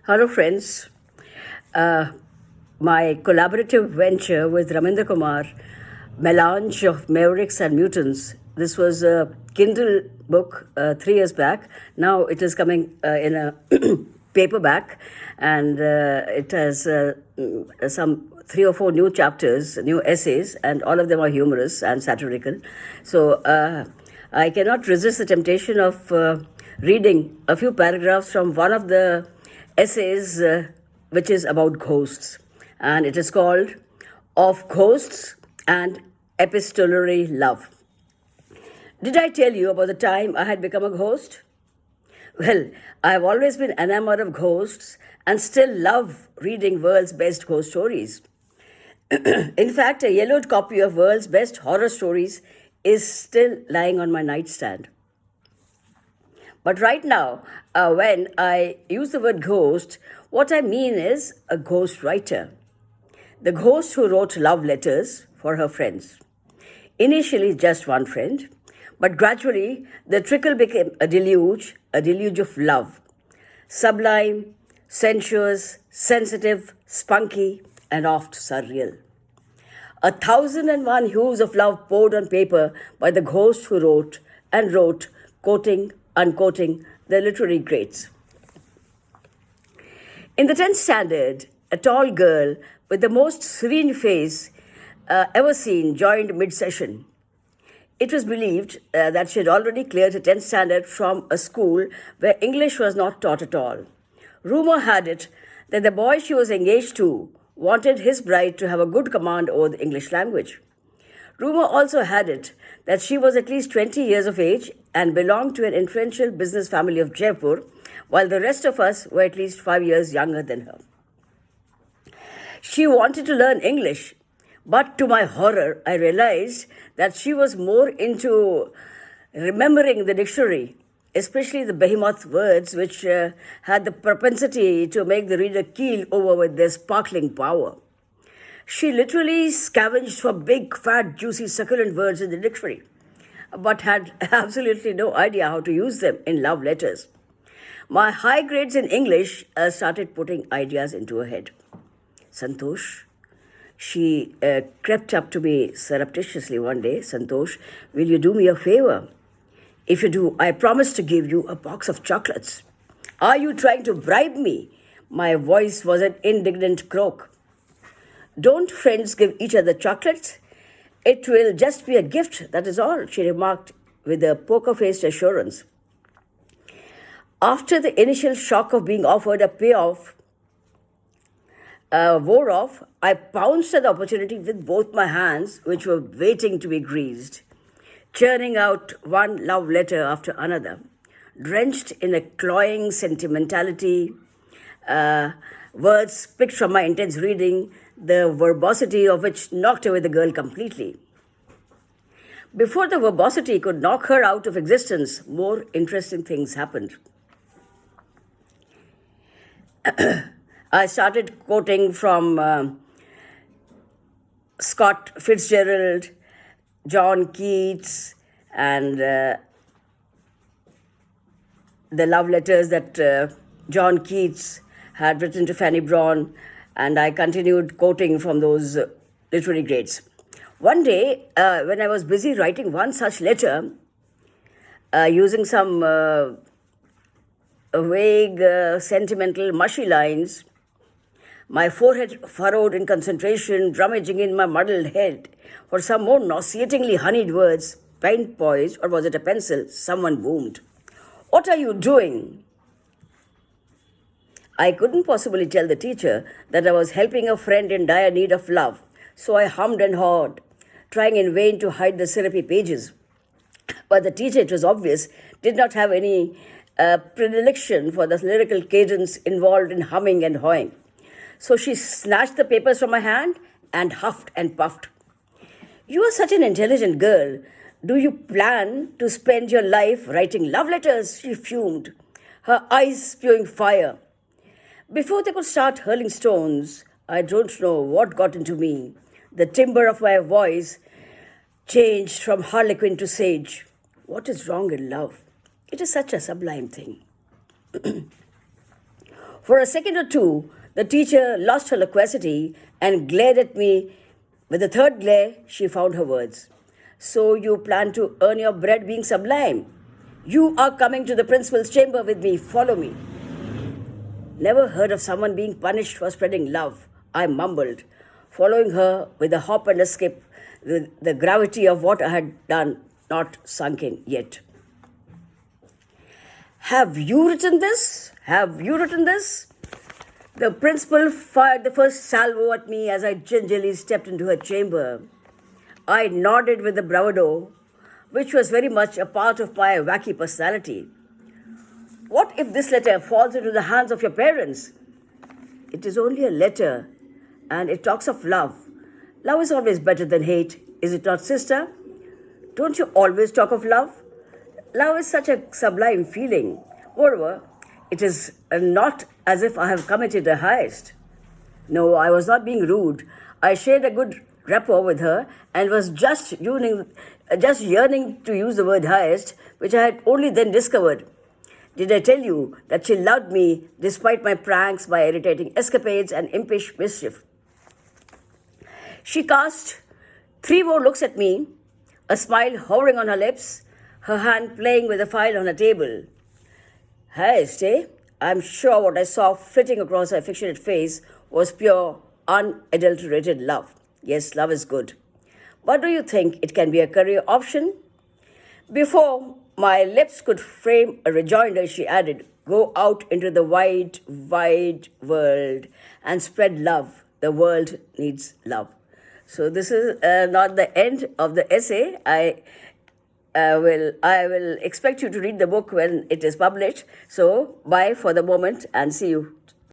Hello, friends. Uh, my collaborative venture with Ramendra Kumar, Melange of Mavericks and Mutants. This was a Kindle book 3 years back. Now it is coming in a paperback, and it has some 3 or 4 new chapters, new essays, and all of them are humorous and satirical. So I cannot resist the temptation of reading a few paragraphs from one of the essays which is about ghosts, and it is called Of Ghosts and Epistolary Love. Did I tell you about the time I had become a ghost? Well, I have always been enamored of ghosts and still love reading world's best ghost stories. In fact, a yellowed copy of World's Best Horror Stories is still lying on my nightstand. But right now, when I use the word ghost, what I mean is a ghost writer. The ghost who wrote love letters for her friends. Initially, just one friend, but gradually the trickle became a deluge of love. Sublime, sensuous, sensitive, spunky, and oft surreal. 1,001 hues of love poured on paper by the ghost who wrote and wrote, quoting, unquoting the literary greats. In the 10th standard, a tall girl with the most serene face ever seen joined mid-session. It was believed that she had already cleared her 10th standard from a school where English was not taught at all. Rumor had it that the boy she was engaged to wanted his bride to have a good command over the English language. Rumor also had it that she was at least 20 years of age and belonged to an influential business family of Jaipur, while the rest of us were at least 5 years younger than her. She wanted to learn English, but to my horror, I realized that she was more into remembering the dictionary, especially the behemoth words, which had the propensity to make the reader keel over with their sparkling power. She literally scavenged for big, fat, juicy, succulent words in the dictionary, but had absolutely no idea how to use them in love letters. My high grades in English started putting ideas into her head. Santosh, she crept up to me surreptitiously one day. Santosh, will you do me a favor? If you do, I promise to give you a box of chocolates. Are you trying to bribe me? My voice was an indignant croak. Don't friends give each other chocolates? It will just be a gift, that is all, she remarked with a poker-faced assurance. After the initial shock of being offered a payoff wore off, I pounced at the opportunity with both my hands, which were waiting to be greased, churning out one love letter after another, drenched in a cloying sentimentality, words picked from my intense reading, the verbosity of which knocked away the girl completely. Before the verbosity could knock her out of existence, more interesting things happened. I started quoting from Scott Fitzgerald, John Keats, and the love letters that John Keats had written to Fanny Braun, and I continued quoting from those literary greats. One day, when I was busy writing one such letter, using some vague, sentimental, mushy lines, my forehead furrowed in concentration, rummaging in my muddled head for some more nauseatingly honeyed words, pen poised, or was it a pencil? Someone boomed. What are you doing? I couldn't possibly tell the teacher that I was helping a friend in dire need of love, so I hummed and hawed, trying in vain to hide the syrupy pages. But the teacher, it was obvious, did not have any predilection for the lyrical cadence involved in humming and hawing. So she snatched the papers from my hand and huffed and puffed. You are such an intelligent girl. Do you plan to spend your life writing love letters? She fumed, her eyes spewing fire. Before they could start hurling stones, I don't know what got into me. The timbre of my voice changed from harlequin to sage. What is wrong in love? It is such a sublime thing. For a second or two, the teacher lost her loquacity and glared at me. With the third glare, she found her words. So you plan to earn your bread being sublime? You are coming to the principal's chamber with me. Follow me. Never heard of someone being punished for spreading love, I mumbled, following her with a hop and a skip, the gravity of what I had done not sunk in yet. Have you written this? Have you written this? The principal fired the first salvo at me as I gingerly stepped into her chamber. I nodded with the bravado, which was very much a part of my wacky personality. What if this letter falls into the hands of your parents? It is only a letter, and it talks of love. Love is always better than hate, is it not, sister? Don't you always talk of love? Love is such a sublime feeling. Moreover, it is not as if I have committed a heist. No, I was not being rude. I shared a good rapport with her and was just yearning to use the word heist, which I had only then discovered. Did I tell you that she loved me despite my pranks, my irritating escapades, and impish mischief? She cast 3 more looks at me, a smile hovering on her lips, her hand playing with a file on a table. Heist, eh? I'm sure what I saw flitting across her affectionate face was pure, unadulterated love. Yes, love is good. But do you think it can be a career option? Before my lips could frame a rejoinder, she added, go out into the wide, wide world and spread love. The world needs love. So this is not the end of the essay. I will expect you to read the book when it is published. So bye for the moment and see you